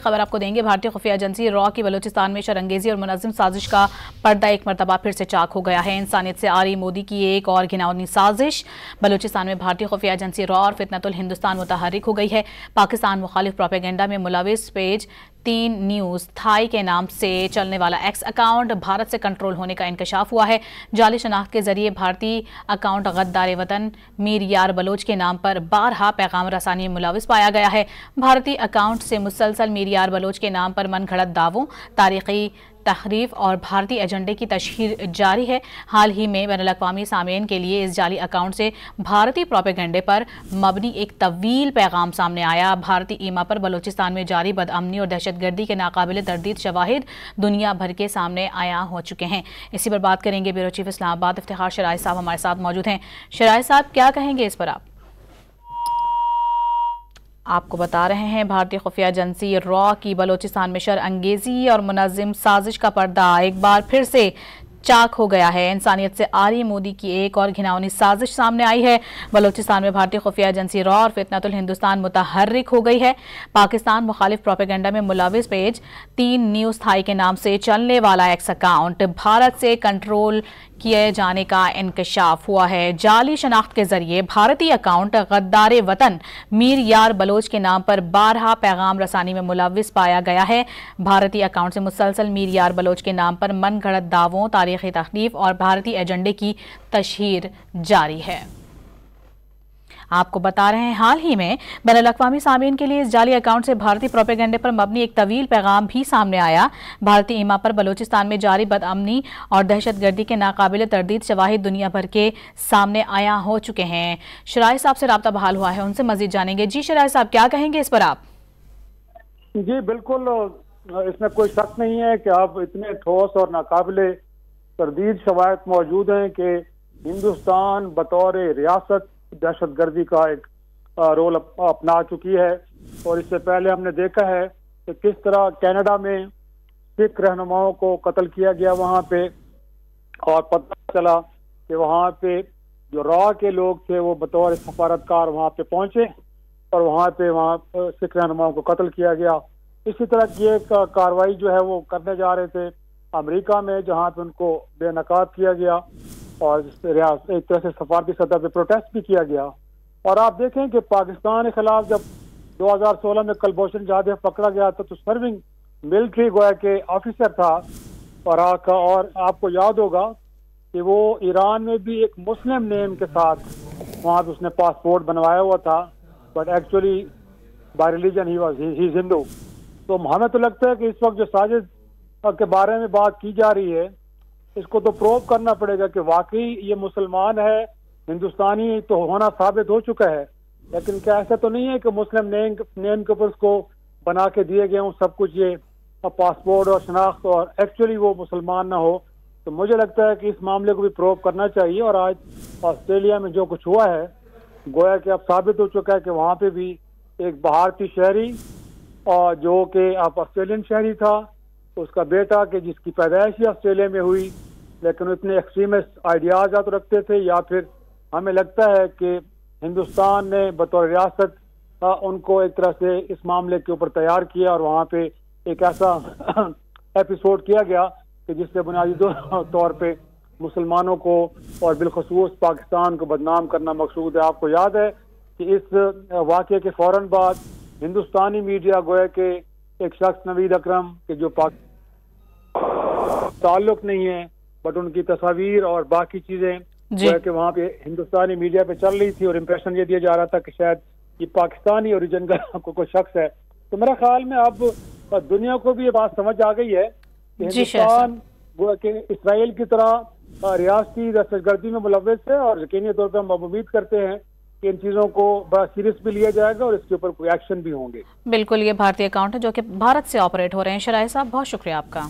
खबर आपको देंगे। भारतीय खुफिया एजेंसी रॉ की बलूचिस्तान में शरंगेजी और मुनज़्ज़म साजिश का पर्दा एक मरतबा फिर से चाक हो गया है। इंसानियत से आरी मोदी की एक और घिनौनी साजिश। बलूचिस्तान में भारतीय खुफिया एजेंसी रॉ और फितनतुल हिंदुस्तान मुतहर्रिक हो गई है। पाकिस्तान मुखालिफ प्रोपेगेंडा में मुलविस पेज 3 न्यूज़ थाई के नाम से चलने वाला एक्स अकाउंट भारत से कंट्रोल होने का इंकशाफ हुआ है। जाली शनाख्त के जरिए भारतीय अकाउंट गद्दार वतन मीर यार बलोच के नाम पर बारहा पैगाम रसानी में मुलविस पाया गया है। भारतीय अकाउंट से मुसलसल मीर यार बलोच के नाम पर मन घड़त दावों, तारीखी तहरीफ और भारतीय एजेंडे की तशहीर जारी है। हाल ही में बैनुल-अक़वामी सामीन के लिए इस जाली अकाउंट से भारतीय प्रोपेगेंडे पर मबनी एक तवील पैगाम सामने आया। भारतीय ईमा पर बलूचिस्तान में जारी बदअमनी और दहशतगर्दी के नाकाबिल तरदीद शवाहिद दुनिया भर के सामने आया हो चुके हैं। इसी पर बात करेंगे ब्यूरो चीफ इस्लामाबाद इफ्तिखार शराय साहब हमारे साथ मौजूद हैं। शराय साहब, क्या कहेंगे इस पर आप? आपको बता रहे हैं, भारतीय खुफिया एजेंसी रॉ की बलूचिस्तान में शरअंगेजी और मुनज़्ज़म साजिश का पर्दा एक बार फिर से चाक हो गया है। इंसानियत से आरी मोदी की एक और घिनौनी साजिश सामने आई है। बलूचिस्तान में भारतीय खुफिया एजेंसी रॉ और फितनतुल हिंदुस्तान मुतहर्रिक हो गई है। पाकिस्तान मुखालिफ प्रोपेगेंडा में मुलविस पेज 3 न्यूज़ थाई के नाम से चलने वाला एक्स अकाउंट भारत से कंट्रोल किए जाने का इंकशाफ हुआ है। जाली शनाख्त के जरिए भारतीय अकाउंट गद्दार वतन मीर यार बलोच के नाम पर बारहा पैगाम रसानी में मुलविस पाया गया है। भारतीय अकाउंट से मुसलसल मीर यार बलोच के नाम पर मन घड़त दावों, तारीखी तखलीफ और भारतीय एजेंडे की तशहीर जारी है। आपको बता रहे हैं, हाल ही में बैनुल-अक़वामी सामीन के लिए इस जाली अकाउंट से भारतीय प्रोपेगेंडे पर मबनी एक तवील पैगाम भी सामने आया। भारतीय ईमा पर बलूचिस्तान में जारी बदअमनी और दहशतगर्दी के नाकाबिल तरदीद शवाहिद दुनिया भर के सामने आया हो चुके हैं। शराय साहब से राब्ता बहाल हुआ है, उनसे मजीद जानेंगे। जी शराय साहब, क्या कहेंगे इस पर आप? जी बिल्कुल, इसमें कोई शक नहीं है कि आप इतने ठोस और नाकाबिले तरदीद शवाहिद मौजूद हैं कि हिंदुस्तान बतौर रियासत दहशतगर्दी का एक रोल अपना चुकी है। और इससे पहले हमने देखा है कि किस तरह कनाडा में सिख रहनुमाओं को कत्ल किया गया वहाँ पे, और पता चला कि वहाँ पे जो रॉ के लोग थे वो बतौर सफारतकार वहाँ पे पहुँचे और वहाँ सिख रहनुमाओं को कत्ल किया गया। इसी तरह की एक कार्रवाई जो है वो करने जा रहे थे अमेरिका में, जहाँ पे उनको बेनकाब किया गया और एक तरह से सफारती सतह पे प्रोटेस्ट भी किया गया। और आप देखें कि पाकिस्तान के खिलाफ जब 2016 में कुलभूषण जाधव पकड़ा गया था तो सर्विंग मिलिट्री गोया के ऑफिसर था। और आपको याद होगा कि वो ईरान में भी एक मुस्लिम नेम के साथ वहाँ पे उसने पासपोर्ट बनवाया हुआ था, बट एक्चुअली बाय रिलीजन ही हिंदू। तो हमें तो लगता है कि इस वक्त जो साजिश के बारे में बात की जा रही है, इसको तो प्रूव करना पड़ेगा कि वाकई ये मुसलमान है, हिंदुस्तानी तो होना साबित हो चुका है। लेकिन क्या ऐसा तो नहीं है कि मुस्लिम नेम के ऊपर उसको बना के दिए गए हों सब कुछ, ये पासपोर्ट और शनाख्त, और एक्चुअली वो मुसलमान ना हो। तो मुझे लगता है कि इस मामले को भी प्रूव करना चाहिए। और आज ऑस्ट्रेलिया में जो कुछ हुआ है, गोया कि अब साबित हो चुका है कि वहाँ पे भी एक भारतीय शहरी और जो कि अब ऑस्ट्रेलियन शहरी था, उसका बेटा कि जिसकी पैदाइश ही ऑस्ट्रेलिया में हुई, लेकिन इतने एक्सट्रीमिस्ट आइडियाज तो रखते थे, या फिर हमें लगता है कि हिंदुस्तान ने बतौर रियासत उनको एक तरह से इस मामले के ऊपर तैयार किया और वहाँ पे एक ऐसा एपिसोड किया गया कि जिससे बुनियादी तौर पे मुसलमानों को और बिलखसूस पाकिस्तान को बदनाम करना मकसूद है। आपको याद है कि इस वाक़े के फौरन बाद हिंदुस्तानी मीडिया गोया के एक शख्स नवीद अकरम के जो ताल्लुक नहीं है, बट उनकी तस्वीर और बाकी चीजें कि वहाँ पे हिंदुस्तानी मीडिया पे चल रही थी और इम्प्रेशन ये दिया जा रहा था कि शायद ये पाकिस्तानी ओरिजिन का कोई शख्स है। तो मेरे ख्याल में अब दुनिया को भी ये बात समझ आ गई है कि हिंदुस्तान के इसराइल की तरह रियासती दहशतगर्दी में मुलव्वस है, और यकीनी तौर पर हम उम्मीद करते हैं कि इन चीजों को बड़ा सीरियस भी लिया जाएगा और इसके ऊपर कोई एक्शन भी होंगे। बिल्कुल, ये भारतीय अकाउंट है जो कि भारत से ऑपरेट हो रहे हैं। शराय साहब, बहुत शुक्रिया आपका।